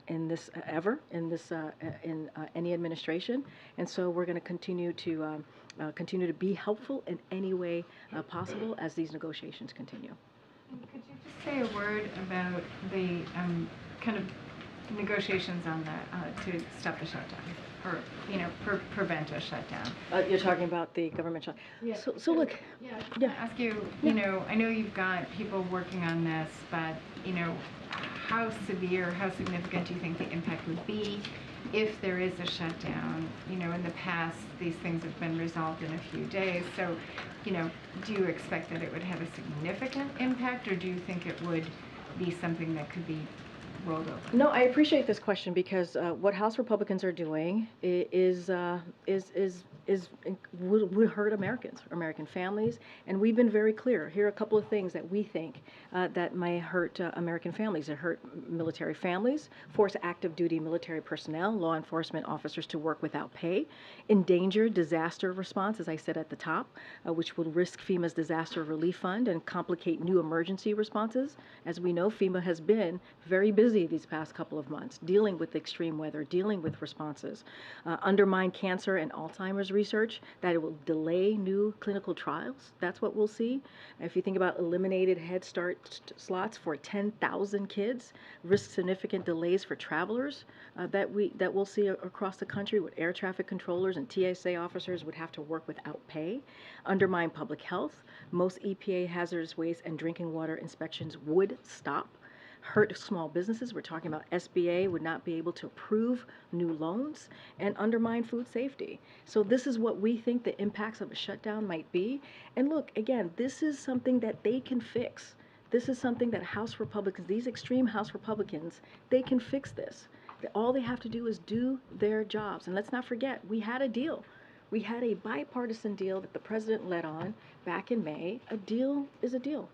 in any administration. And so we're going to continue to be helpful in any way possible as these negotiations continue. And could you just say a word about the kind of negotiations on the to stop the shutdown, or prevent a shutdown? You're talking about the government shutdown. Yeah. So look. Yeah. I want to ask you. I know you've got people working on this, but how severe, how significant do you think the impact would be if there is a shutdown? In the past, these things have been resolved in a few days. So, do you expect that it would have a significant impact, or do you think it would be something that could be rolled over? No, I appreciate this question, because what House Republicans are doing is would hurt Americans, American families, and we've been very clear. Here are a couple of things that we think that may hurt American families. It hurt military families, force active duty military personnel, law enforcement officers to work without pay, endanger disaster response, as I said at the top, which will risk FEMA's disaster relief fund and complicate new emergency responses. As we know, FEMA has been very busy these past couple of months dealing with extreme weather, dealing with responses, undermine cancer and Alzheimer's research, that it will delay new clinical trials. That's what we'll see. If you think about eliminated Head Start slots for 10,000 kids, risk significant delays for travelers that we'll see across the country, with air traffic controllers and TSA officers would have to work without pay, undermine public health. Most EPA hazardous waste and drinking water inspections would stop. Hurt small businesses. We're talking about SBA would not be able to approve new loans, and undermine food safety. So this is what we think the impacts of a shutdown might be. And look, again, this is something that they can fix. This is something that House Republicans, these extreme House Republicans, they can fix this. All they have to do is do their jobs. And let's not forget, we had a deal. We had a bipartisan deal that the president led on back in May. A deal is a deal.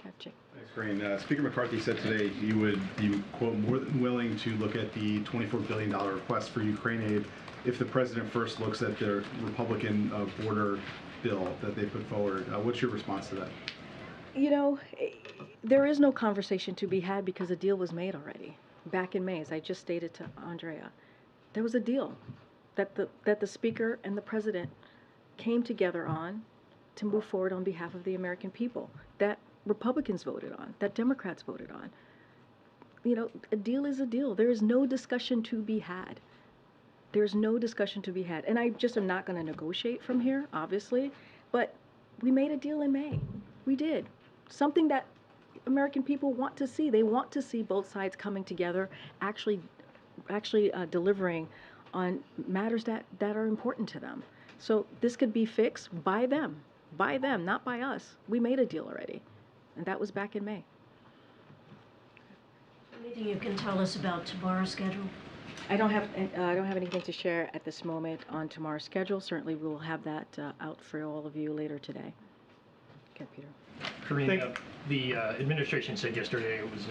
Gotcha. Thanks, Karine. Speaker McCarthy said today you quote, more than willing to look at the $24 billion request for Ukraine aid if the president first looks at their Republican border bill that they put forward. What's your response to that? You know, there is no conversation to be had because a deal was made already back in May, as I just stated to Andrea. There was a deal that the speaker and the president came together on to move forward on behalf of the American people, that Republicans voted on, that Democrats voted on. You know, a deal is a deal. There is no discussion to be had. There's no discussion to be had. And I just am not going to negotiate from here, obviously, but we made a deal in May. We did. Something that American people want to see. They want to see both sides coming together, actually delivering on matters that are important to them. So this could be fixed by them, not by us. We made a deal already, and that was back in May. Anything you can tell us about tomorrow's schedule? I don't have anything to share at this moment on tomorrow's schedule. Certainly, we will have that out for all of you later today. Okay, Peter. Karine, the administration said yesterday it was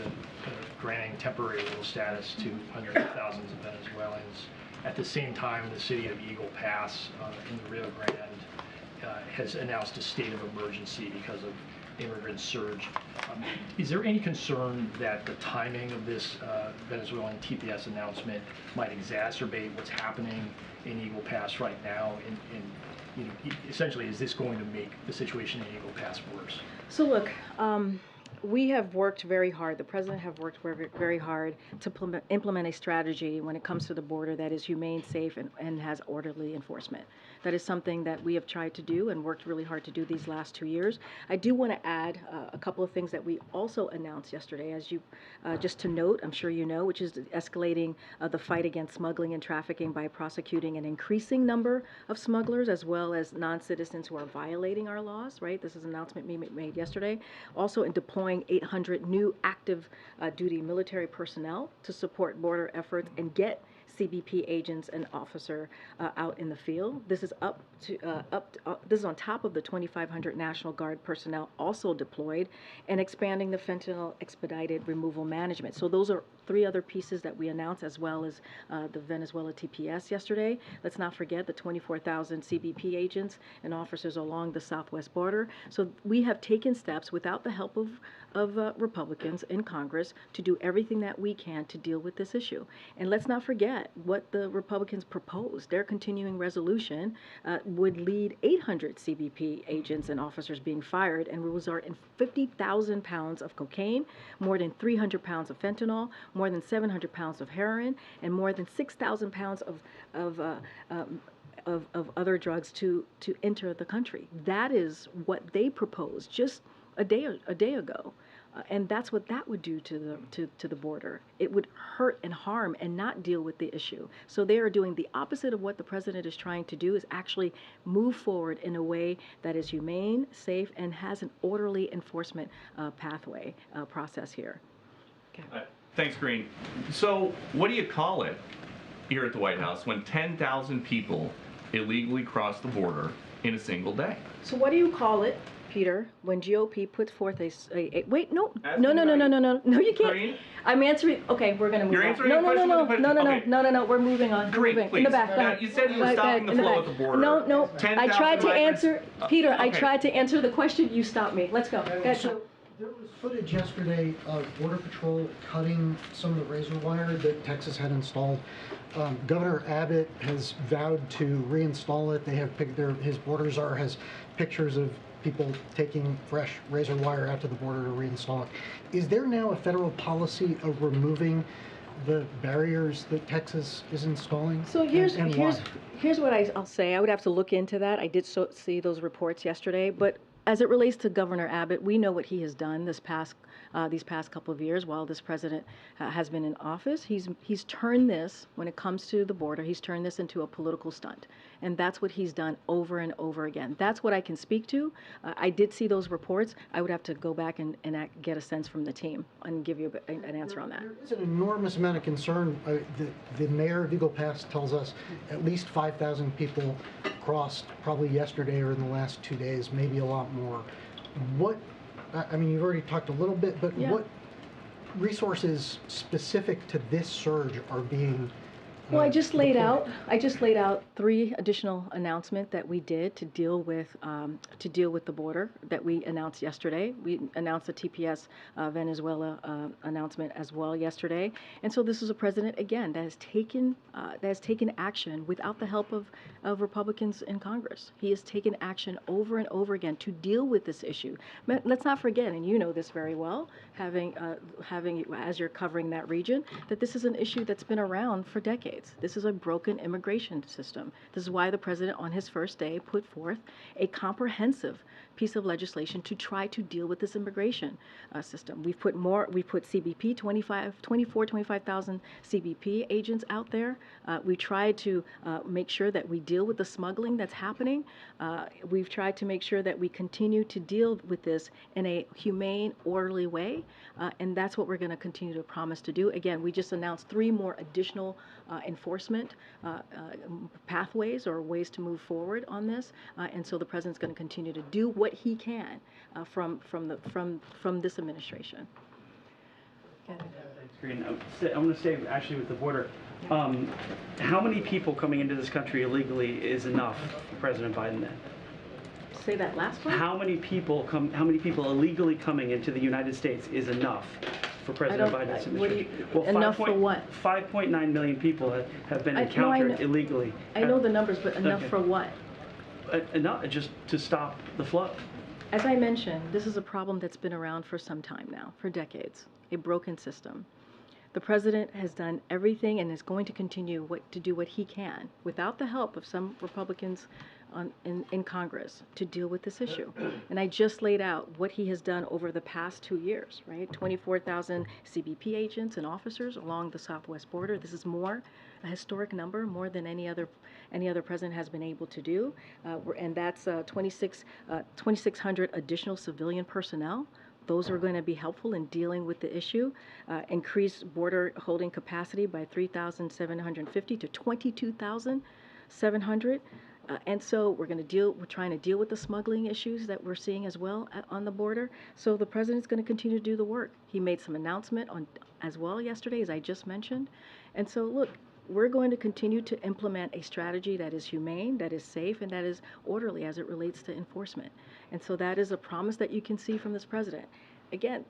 granting temporary legal status to hundreds of thousands of Venezuelans. At the same time, the city of Eagle Pass in the Rio Grande has announced a state of emergency because of immigrant surge. Is there any concern that the timing of this Venezuelan TPS announcement might exacerbate what's happening in Eagle Pass right now? You know, essentially, is this going to make the situation in Eagle Pass worse? So look, we have worked very hard, the president have worked very hard to implement a strategy when it comes to the border that is humane, safe, and has orderly enforcement. That is something that we have tried to do and worked really hard to do these last 2 years. I do want to add a couple of things that we also announced yesterday, as you, just to note, I'm sure you know, which is escalating the fight against smuggling and trafficking by prosecuting an increasing number of smugglers as well as non-citizens who are violating our laws, right? This is an announcement we made yesterday. Also in deploying 800 new active duty military personnel to support border efforts and get CBP agents and officer out in the field. This is this is on top of the 2,500 National Guard personnel also deployed, and expanding the fentanyl expedited removal management. So those are 3 other pieces that we announced, as well as the Venezuela TPS yesterday. Let's not forget the 24,000 CBP agents and officers along the southwest border. So we have taken steps without the help of Republicans in Congress to do everything that we can to deal with this issue. And let's not forget what the Republicans proposed. Their continuing resolution would lead 800 CBP agents and officers being fired and will result in 50,000 pounds of cocaine, more than 300 pounds of fentanyl, more than 700 pounds of heroin, and more than 6,000 pounds of other drugs to enter the country. That is what they proposed just a day ago. And that's what that would do to the border. It would hurt and harm and not deal with the issue. So they are doing the opposite of what the president is trying to do, is actually move forward in a way that is humane, safe, and has an orderly enforcement pathway process here. Okay. Thanks, Karine. So what do you call it here at the White House when 10,000 people illegally cross the border in a single day. So what do you call it, Peter, when GOP puts forth wait, no, Ask no, me no, no, about no, it. no, no, no, you can't. Karine? I'm answering, okay, we're gonna move You're on. answering No, a no, no, question no, with a question. no, no, no, Okay. no, no, no, we're moving on. We're Karine, moving. please. In the back, go Now, ahead. you said you were Go ahead, stopping the in flow back. at the border. No, no, I 10,000 tried to migrants. answer, Peter, I Okay. tried to answer the question, you stopped me. Let's go. Go ahead. So there was footage yesterday of Border Patrol cutting some of the razor wire that Texas had installed. Governor Abbott has vowed to reinstall it. They have his border czar has pictures of people taking fresh razor wire out to the border to reinstall it. Is there now a federal policy of removing the barriers that Texas is installing? So here's what I'll say. I would have to look into that. I did see those reports yesterday, but as it relates to Governor Abbott, we know what he has done these past couple of years while this president has been in office. He's turned this, when it comes to the border, he's turned this into a political stunt. And that's what he's done over and over again. That's what I can speak to. I did see those reports. I would have to go back and get a sense from the team and give you an answer on that. There is an enormous amount of concern. The mayor of Eagle Pass tells us at least 5,000 people crossed probably yesterday or in the last 2 days, maybe a lot more. I mean, you've already talked a little bit, but Yeah. what resources specific to this surge are being Well, I just laid deployed? out 3 additional announcements that we did to deal with the border that we announced yesterday. We announced the TPS Venezuela announcement as well yesterday, and so this is a president again that has taken action without the help of Republicans in Congress. He has taken action over and over again to deal with this issue. Let's not forget, and you know this very well, having as you're covering that region, that this is an issue that's been around for decades. This is a broken immigration system. This is why the president on his first day put forth a comprehensive piece of legislation to try to deal with this immigration system. We've put CBP, 25,000 CBP agents out there. We tried to make sure that we deal with the smuggling that's happening. We've tried to make sure that we continue to deal with this in a humane, orderly way, and that's what we're going to continue to promise to do. Again, we just announced 3 more additional enforcement pathways or ways to move forward on this, and so the president's going to continue to do what he can from this administration. Thanks, Karine. I want to say actually with the border, how many people coming into this country illegally is enough for President Biden then? Say that last one. How many people illegally coming into the United States is enough for President Biden's administration? Enough for what? 5.9 million people have been encountered illegally. I know the numbers, but enough for what? Enough just to stop the flow. As I mentioned, this is a problem that's been around for some time now, for decades, a broken system. The president has done everything and is going to continue to do what he can, without the help of some Republicans in Congress, to deal with this issue. And I just laid out what he has done over the past 2 years, right? 24,000 CBP agents and officers along the southwest border. This is a historic number, more than any other president has been able to do. And that's 2,600 additional civilian personnel. Those are going to be helpful in dealing with the issue. Increase border holding capacity by 3,750 to 22,700. And so we're trying to deal with the smuggling issues that we're seeing as well on the border. So the president's going to continue to do the work. He made some announcement as well yesterday, as I just mentioned. And so look, we're going to continue to implement a strategy that is humane, that is safe, and that is orderly as it relates to enforcement. And so that is a promise that you can see from this president. Again,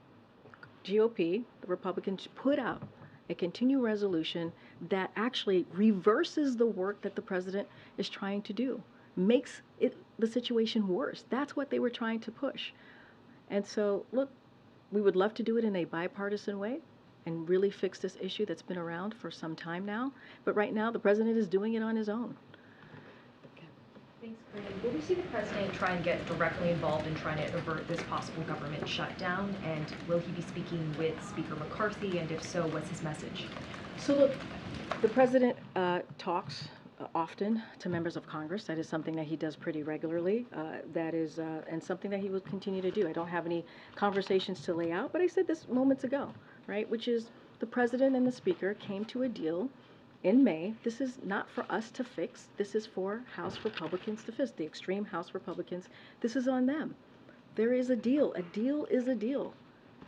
GOP, the Republicans, put out a continuing resolution that actually reverses the work that the president is trying to do, makes the situation worse. That's what they were trying to push. And so, look, we would love to do it in a bipartisan way and really fix this issue that's been around for some time now. But right now, the president is doing it on his own. Thanks, Karine. Will we see the president try and get directly involved in trying to avert this possible government shutdown? And will he be speaking with Speaker McCarthy? And if so, what's his message? So look, the president talks often to members of Congress. That is something that he does pretty regularly. That is, and something that he will continue to do. I don't have any conversations to lay out, but I said this moments ago, right? Which is the president and the speaker came to a deal in May. This is not for us to fix. This is for House Republicans to fix, the extreme House Republicans. This is on them. There is a deal. A deal is a deal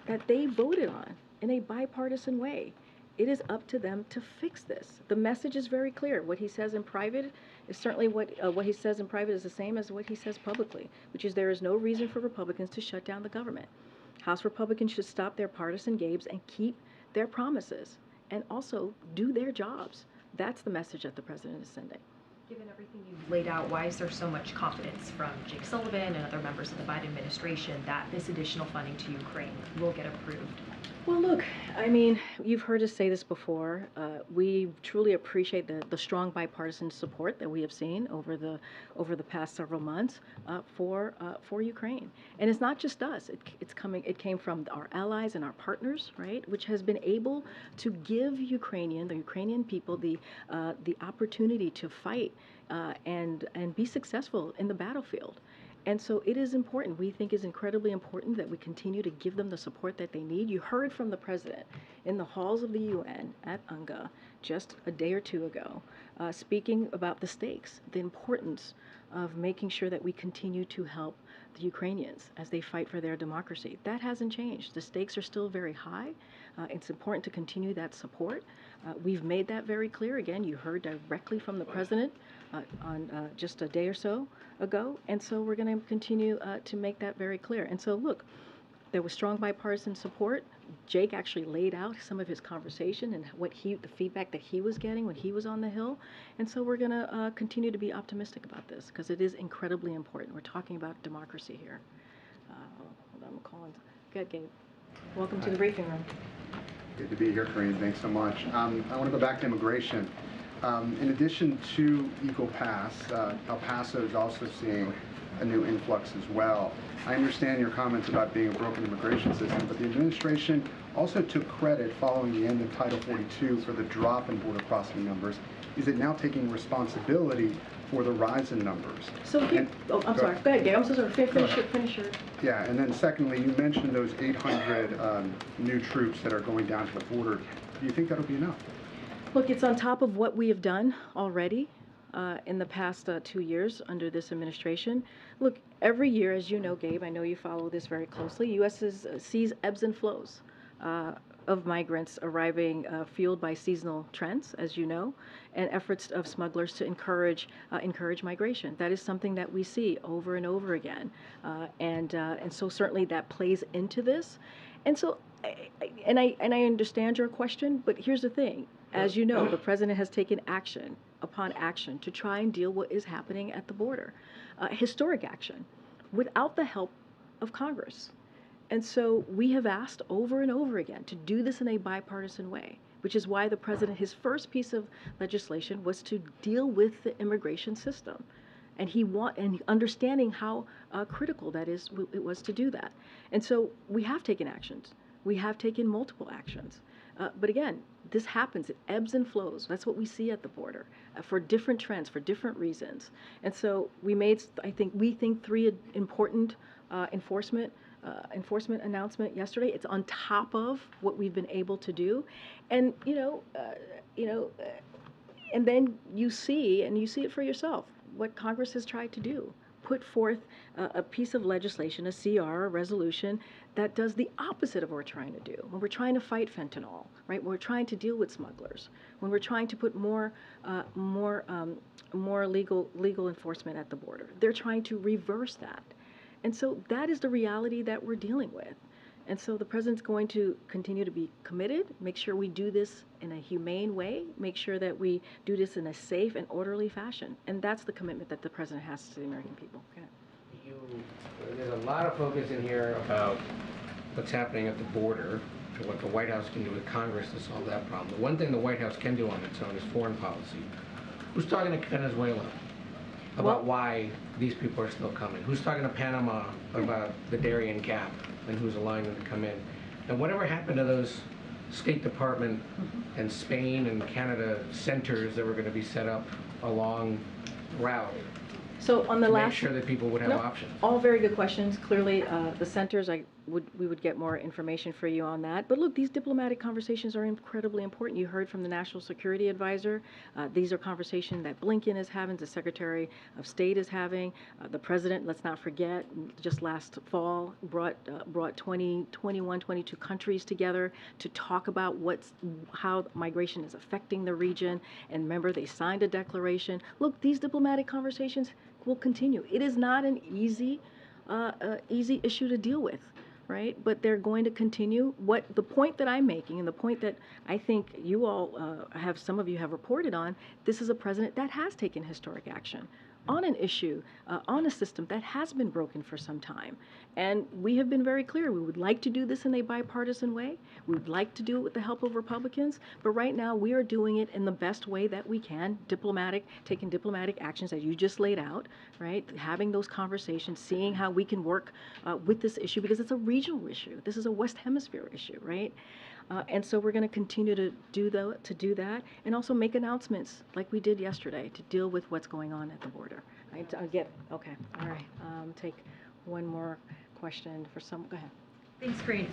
that they voted on in a bipartisan way. It is up to them to fix this. The message is very clear. What he says in private is certainly what he says in private is the same as what he says publicly, which is there is no reason for Republicans to shut down the government. House Republicans should stop their partisan games and keep their promises and also do their jobs. That's the message that the president is sending. Given everything you've laid out, why is there so much confidence from Jake Sullivan and other members of the Biden administration that this additional funding to Ukraine will get approved? Well, look, I mean, you've heard us say this before. We truly appreciate the strong bipartisan support that we have seen over the past several months for Ukraine. And it's not just us. It came from our allies and our partners, right? Which has been able to give the Ukrainian people the opportunity to fight and be successful in the battlefield. And so it is important, we think is incredibly important that we continue to give them the support that they need. You heard from the president in the halls of the UN at UNGA just a day or two ago, speaking about the stakes, the importance of making sure that we continue to help the Ukrainians as they fight for their democracy. That hasn't changed. The stakes are still very high. It's important to continue that support. We've made that very clear. Again, you heard directly from the president on just a day or so ago, and so we're going to continue to make that very clear. And so, look, there was strong bipartisan support. Jake actually laid out some of his conversation and the feedback that he was getting when he was on the Hill, and so we're going to continue to be optimistic about this because it is incredibly important. We're talking about democracy here. Hold on, I'm calling. Good, Gabe. Welcome to the briefing room. Good to be here, Karine. Thanks so much. I want to go back to immigration. In addition to Eagle Pass, El Paso is also seeing a new influx as well. I understand your comments about being a broken immigration system, but the administration also took credit following the end of Title 42 for the drop in border crossing numbers. Is it now taking responsibility for the rise in numbers? So, I'm sorry. Go ahead, Gabe. I'm so sorry. Finish your. Yeah, and then secondly, you mentioned those 800 new troops that are going down to the border. Do you think that'll be enough? Look, it's on top of what we have done already in the past 2 years under this administration. Look, every year, as you know, Gabe, I know you follow this very closely, U.S. sees ebbs and flows of migrants arriving fueled by seasonal trends, as you know, and efforts of smugglers to encourage migration. That is something that we see over and over again. And so certainly that plays into this. And so, and I understand your question, but here's the thing. As you know, the president has taken action upon action to try and deal what is happening at the border. Historic action, without the help of Congress. And so we have asked over and over again to do this in a bipartisan way, which is why the president, his first piece of legislation was to deal with the immigration system. And understanding how critical that is, it was to do that. And so we have taken actions. We have taken multiple actions. But again, this happens. It ebbs and flows. That's what we see at the border for different trends, for different reasons. And so we made, we think, 3 important enforcement announcement yesterday. It's on top of what we've been able to do, and and then you see it for yourself what Congress has tried to do. Put forth a piece of legislation, a CR, a resolution, that does the opposite of what we're trying to do. When we're trying to fight fentanyl, right? When we're trying to deal with smugglers, when we're trying to put more legal enforcement at the border, they're trying to reverse that. And so that is the reality that we're dealing with. And so the president's going to continue to be committed, make sure we do this in a humane way, make sure that we do this in a safe and orderly fashion. And that's the commitment that the president has to the American people. Okay. There's a lot of focus in here about what's happening at the border and what the White House can do with Congress to solve that problem. The one thing the White House can do on its own is foreign policy. Who's talking to Venezuela about why these people are still coming? Who's talking to Panama about the Darien Gap and who's allowing them to come in? And whatever happened to those State Department and Spain and Canada centers that were going to be set up along the route? So on the to last, make sure that people would have options. All very good questions. Clearly, the centers, we would get more information for you on that. But look, these diplomatic conversations are incredibly important. You heard from the National Security Advisor. These are conversations that Blinken is having, the Secretary of State is having. The President, let's not forget, just last fall brought 22 countries together to talk about how migration is affecting the region. And remember, they signed a declaration. Look, these diplomatic conversations will continue. It is not an easy issue to deal with, right? But they're going to continue. The point that I'm making, and the point that I think you all some of you have reported on, this is a president that has taken historic action on an issue, on a system that has been broken for some time. And we have been very clear. We would like to do this in a bipartisan way. We would like to do it with the help of Republicans. But right now, we are doing it in the best way that we can, taking diplomatic actions as you just laid out, right? Having those conversations, seeing how we can work with this issue, because it's a regional issue. This is a West Hemisphere issue, right? And so we're going to continue to do that, and also make announcements like we did yesterday to deal with what's going on at the border. Okay, all right. Take one more question for some. Go ahead. Thanks, Karine.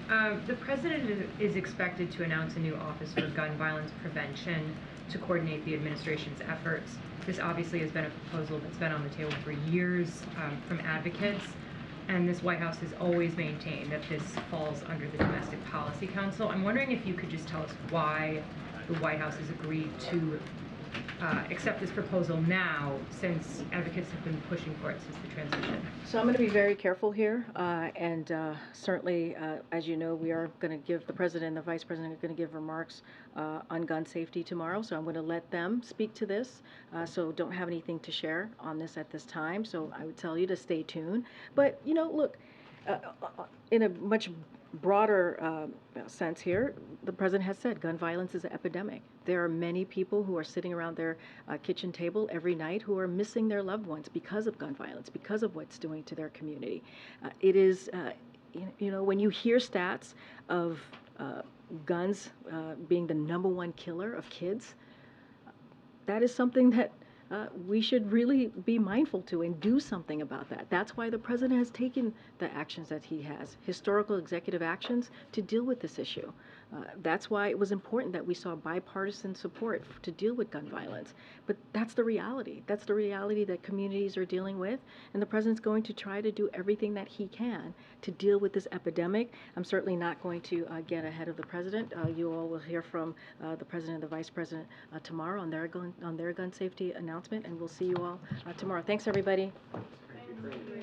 The president is expected to announce a new office for gun violence prevention to coordinate the administration's efforts. This obviously has been a proposal that's been on the table for years from advocates. And this White House has always maintained that this falls under the Domestic Policy Council. I'm wondering if you could just tell us why the White House has agreed to accept this proposal now, since advocates have been pushing for it since the transition. So I'm going to be very careful here, and certainly, as you know, we are going to give, the President and the Vice President are going to give remarks on gun safety tomorrow, so I'm going to let them speak to this, so don't have anything to share on this at this time, so I would tell you to stay tuned. But, you know, look, in a much broader sense here, the President has said gun violence is an epidemic. There are many people who are sitting around their kitchen table every night who are missing their loved ones because of gun violence, because of what's doing to their community. It is, you know, when you hear stats of guns being the #1 killer of kids, that is something that we should really be mindful to and do something about that. That's why the President has taken the actions that he has, historical executive actions to deal with this issue. That's why it was important that we saw bipartisan support to deal with gun violence. But that's the reality. That's the reality that communities are dealing with. And the President's going to try to do everything that he can to deal with this epidemic. I'm certainly not going to get ahead of the President. You all will hear from the President and the Vice President tomorrow on their gun safety announcement, and we'll see you all tomorrow. Thanks, everybody. Thank you.